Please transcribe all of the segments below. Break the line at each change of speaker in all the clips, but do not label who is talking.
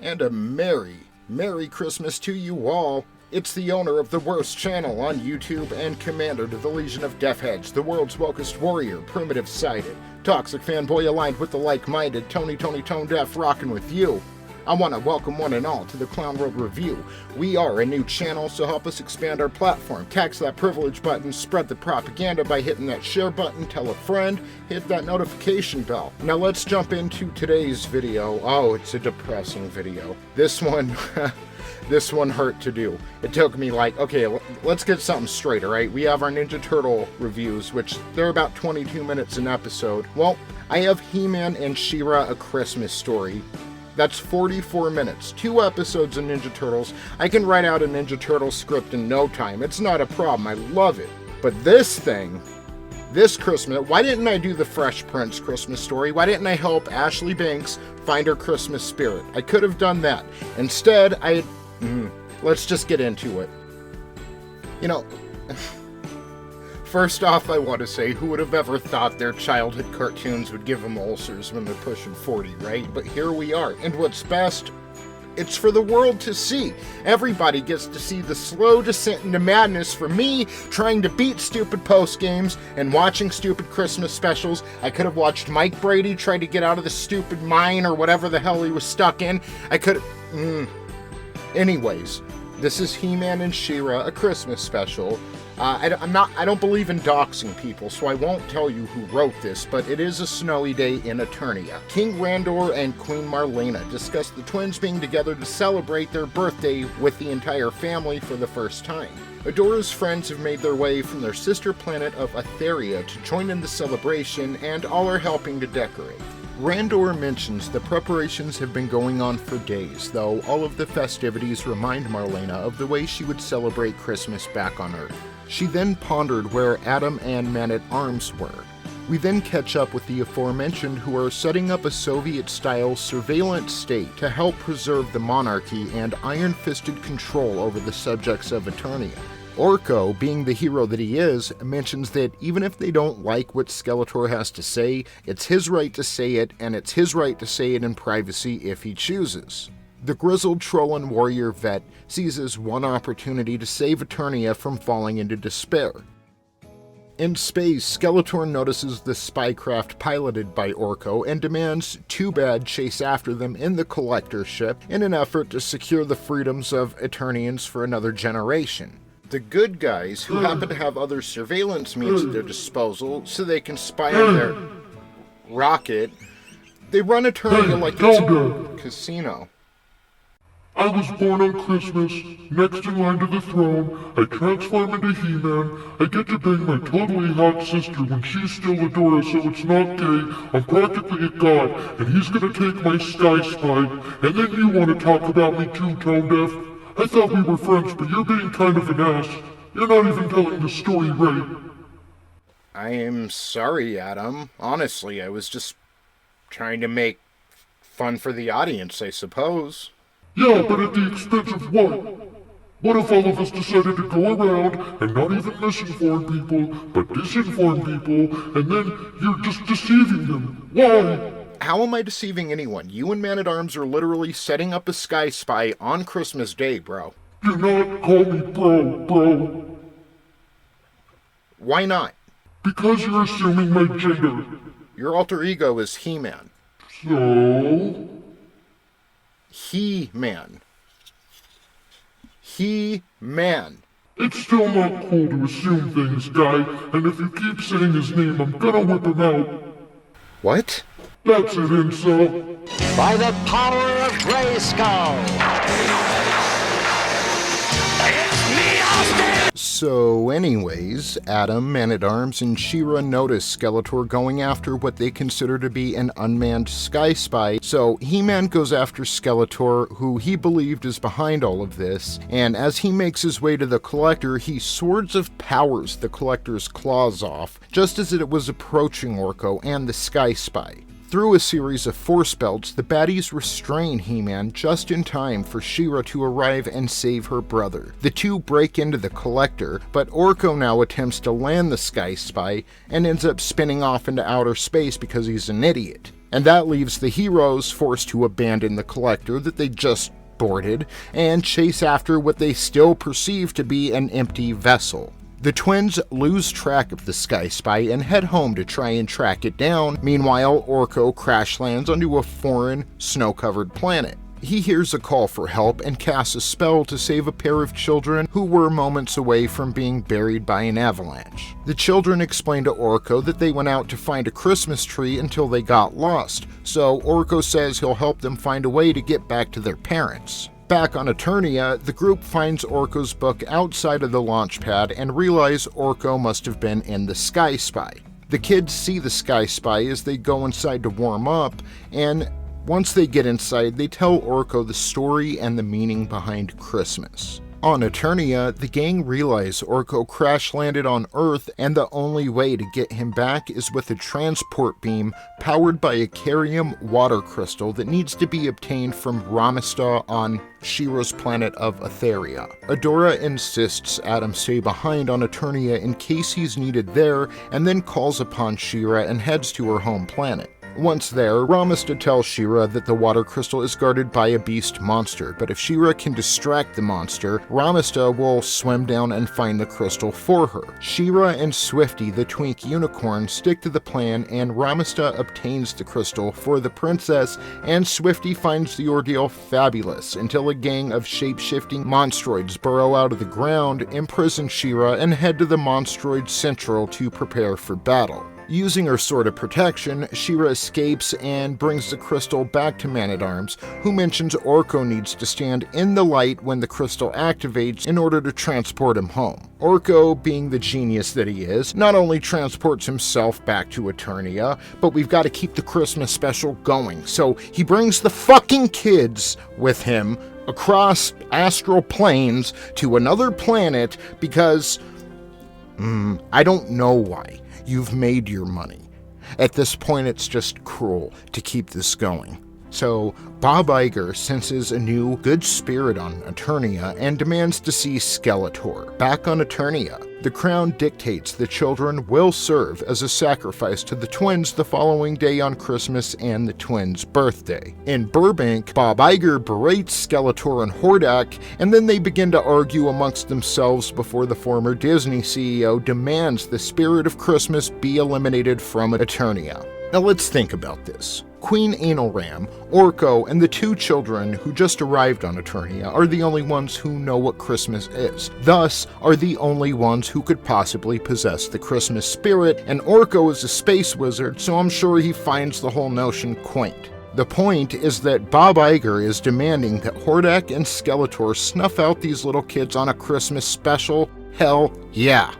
And a Merry Christmas to you all. It's the owner of the worst channel on YouTube and commander to the Legion of Deathheads, the world's wokest warrior, primitive-sided, toxic fanboy aligned with the like-minded, Tony Tone Deaf rockin' with you. I want to welcome one and all to the Clown World Review. We are a new channel, so help us expand our platform. Tax that privilege button, spread the propaganda by hitting that share button, tell a friend, hit that notification bell. Now let's jump into today's video. Oh, it's a depressing video. This one hurt to do. It took me like, okay, let's get something straight, alright? We have our Ninja Turtle reviews, which they're about 22 minutes an episode. Well, I have He-Man and She-Ra, A Christmas Story. That's 44 minutes, 2 episodes of Ninja Turtles. I can write out a Ninja Turtle script in no time. It's not a problem. I love it. But this thing, this Christmas, why didn't I do the Fresh Prince Christmas Story? Why didn't I help Ashley Banks find her Christmas spirit? I could have done that. Instead, let's just get into it. You know, first off, I want to say, who would have ever thought their childhood cartoons would give them ulcers when they're pushing 40, right? But here we are. And what's best, it's for the world to see. Everybody gets to see the slow descent into madness from me trying to beat stupid post games and watching stupid Christmas specials. I could have watched Mike Brady try to get out of the stupid mine or whatever the hell he was stuck in. I could have... Anyways, this is He-Man and She-Ra, A Christmas Special. I don't believe in doxing people, so I won't tell you who wrote this, but it is a snowy day in Eternia. King Randor and Queen Marlena discuss the twins being together to celebrate their birthday with the entire family for the first time. Adora's friends have made their way from their sister planet of Etheria to join in the celebration, and all are helping to decorate. Randor mentions the preparations have been going on for days, though all of the festivities remind Marlena of the way she would celebrate Christmas back on Earth. She then pondered where Adam and Man-at-Arms were. We then catch up with the aforementioned who are setting up a Soviet-style surveillance state to help preserve the monarchy and iron-fisted control over the subjects of Eternia. Orko, being the hero that he is, mentions that even if they don't like what Skeletor has to say, it's his right to say it, and it's his right to say it in privacy if he chooses. The grizzled troll and warrior vet seizes one opportunity to save Eternia from falling into despair. In space, Skeletor notices the spycraft piloted by Orko and demands Too Bad chase after them in the Collector ship in an effort to secure the freedoms of Eternians for another generation. The good guys, who happen to have other surveillance means at their disposal so they can spy on their rocket, they run Eternia like it's a casino.
I was born on Christmas, next in line to the throne. I transform into He-Man. I get to bang my totally hot sister when she's still Adora, so it's not gay. I'm practically a god, and he's gonna take my Sky Spy. And then you want to talk about me too, Tone Deaf? I thought we were friends, but you're being kind of an ass. You're not even telling the story right.
I am sorry, Adam. Honestly, I was just trying to make fun for the audience, I suppose.
Yeah, but at the expense of what? What if all of us decided to go around and not even misinform people, but disinform people, and then you're just deceiving them? Why?
How am I deceiving anyone? You and Man-at-Arms are literally setting up a Sky Spy on Christmas Day, bro.
Do not call me bro.
Why not?
Because you're assuming my gender.
Your alter ego is He-Man.
So?
He-Man. He-Man.
It's still not cool to assume things, guy, and if you keep saying his name, I'm gonna whip him out.
What?
That's it, incel.
By the power of Grayskull! It's me, Austin!
So anyways, Adam, Man-at-Arms, and She-Ra notice Skeletor going after what they consider to be an unmanned Sky Spy, so He-Man goes after Skeletor, who he believed is behind all of this, and as he makes his way to the Collector, he Swords of Powers the Collector's claws off, just as it was approaching Orko and the Sky Spy. Through a series of force belts, the baddies restrain He-Man just in time for She-Ra to arrive and save her brother. The two break into the collector, but Orko now attempts to land the Sky Spy and ends up spinning off into outer space because he's an idiot. And that leaves the heroes forced to abandon the collector that they just boarded and chase after what they still perceive to be an empty vessel. The twins lose track of the Sky Spy and head home to try and track it down. Meanwhile, Orko crash lands onto a foreign, snow-covered planet. He hears a call for help and casts a spell to save a pair of children who were moments away from being buried by an avalanche. The children explain to Orko that they went out to find a Christmas tree until they got lost, so Orko says he'll help them find a way to get back to their parents. Back on Eternia, the group finds Orko's book outside of the launch pad and realize Orko must have been in the Sky Spy. The kids see the Sky Spy as they go inside to warm up, and once they get inside, they tell Orko the story and the meaning behind Christmas. On Eternia, the gang realize Orko crash-landed on Earth, and the only way to get him back is with a transport beam powered by a Carium water crystal that needs to be obtained from Ramista on She-Ra's planet of Etheria. Adora insists Adam stay behind on Eternia in case he's needed there, and then calls upon She-Ra and heads to her home planet. Once there, Ramista tells She-Ra that the water crystal is guarded by a beast monster, but if She-Ra can distract the monster, Ramista will swim down and find the crystal for her. She-Ra and Swifty, the twink unicorn, stick to the plan, and Ramista obtains the crystal for the princess, and Swifty finds the ordeal fabulous until a gang of shape-shifting monstroids burrow out of the ground, imprison She-Ra, and head to the Monstroid Central to prepare for battle. Using her sword of protection, She-Ra escapes and brings the crystal back to Man-at-Arms, who mentions Orko needs to stand in the light when the crystal activates in order to transport him home. Orko, being the genius that he is, not only transports himself back to Eternia, but we've got to keep the Christmas special going, so he brings the fucking kids with him across astral planes to another planet because, I don't know why. You've made your money. At this point, it's just cruel to keep this going. So, Bob Iger senses a new good spirit on Eternia and demands to see Skeletor. Back on Eternia, the crown dictates the children will serve as a sacrifice to the twins the following day on Christmas and the twins' birthday. In Burbank, Bob Iger berates Skeletor and Hordak, and then they begin to argue amongst themselves before the former Disney CEO demands the spirit of Christmas be eliminated from Eternia. Now let's think about this. Queen Anal Ram, Orko, and the two children who just arrived on Eternia are the only ones who know what Christmas is, thus are the only ones who could possibly possess the Christmas spirit, and Orko is a space wizard, so I'm sure he finds the whole notion quaint. The point is that Bob Iger is demanding that Hordak and Skeletor snuff out these little kids on a Christmas special. Hell yeah.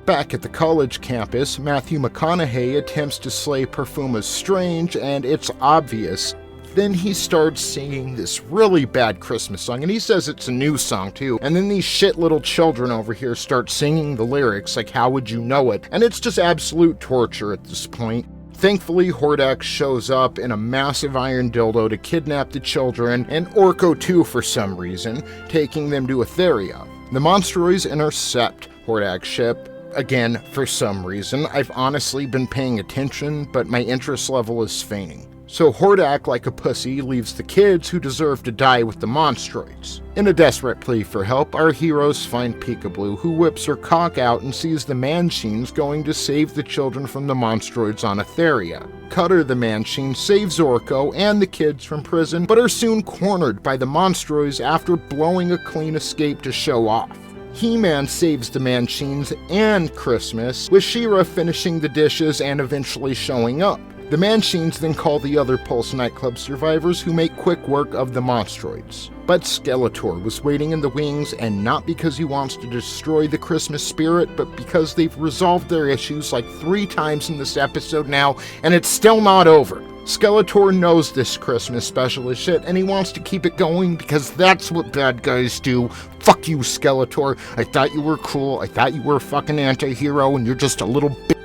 Back at the college campus, Matthew McConaughey attempts to slay Perfuma's Strange, and it's obvious. Then he starts singing this really bad Christmas song, and he says it's a new song too, and then these shit little children over here start singing the lyrics like How Would You Know It, and it's just absolute torture at this point. Thankfully, Hordak shows up in a massive iron dildo to kidnap the children, and Orko too for some reason, taking them to Etheria. The Monstroids intercept Hordak's ship. Again, for some reason. I've honestly been paying attention, but my interest level is fainting. So Hordak, like a pussy, leaves the kids who deserve to die with the Monstroids. In a desperate plea for help, our heroes find Peekaboo, who whips her cock out and sees the Manchines going to save the children from the Monstroids on Etheria. Cutter the Manchine saves Orko and the kids from prison, but are soon cornered by the Monstroids after blowing a clean escape to show off. He-Man saves the Manchines and Christmas, with She-Ra finishing the dishes and eventually showing up. The Manchines then call the other Pulse nightclub survivors who make quick work of the Monstroids. But Skeletor was waiting in the wings, and not because he wants to destroy the Christmas spirit, but because they've resolved their issues like 3 times in this episode now, and it's still not over. Skeletor knows this Christmas special is shit, and he wants to keep it going because that's what bad guys do. Fuck you, Skeletor. I thought you were cool. I thought you were a fucking anti-hero, and you're just a little bitch.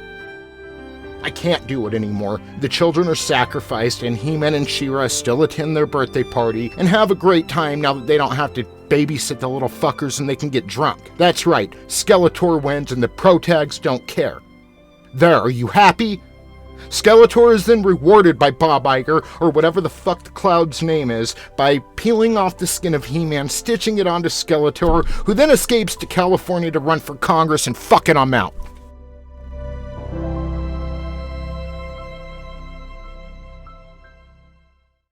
I can't do it anymore. The children are sacrificed, and He-Man and She-Ra still attend their birthday party and have a great time now that they don't have to babysit the little fuckers and they can get drunk. That's right, Skeletor wins and the protags don't care. There, are you happy? Skeletor is then rewarded by Bob Iger, or whatever the fuck the Cloud's name is, by peeling off the skin of He-Man, stitching it onto Skeletor, who then escapes to California to run for Congress and fucking him out.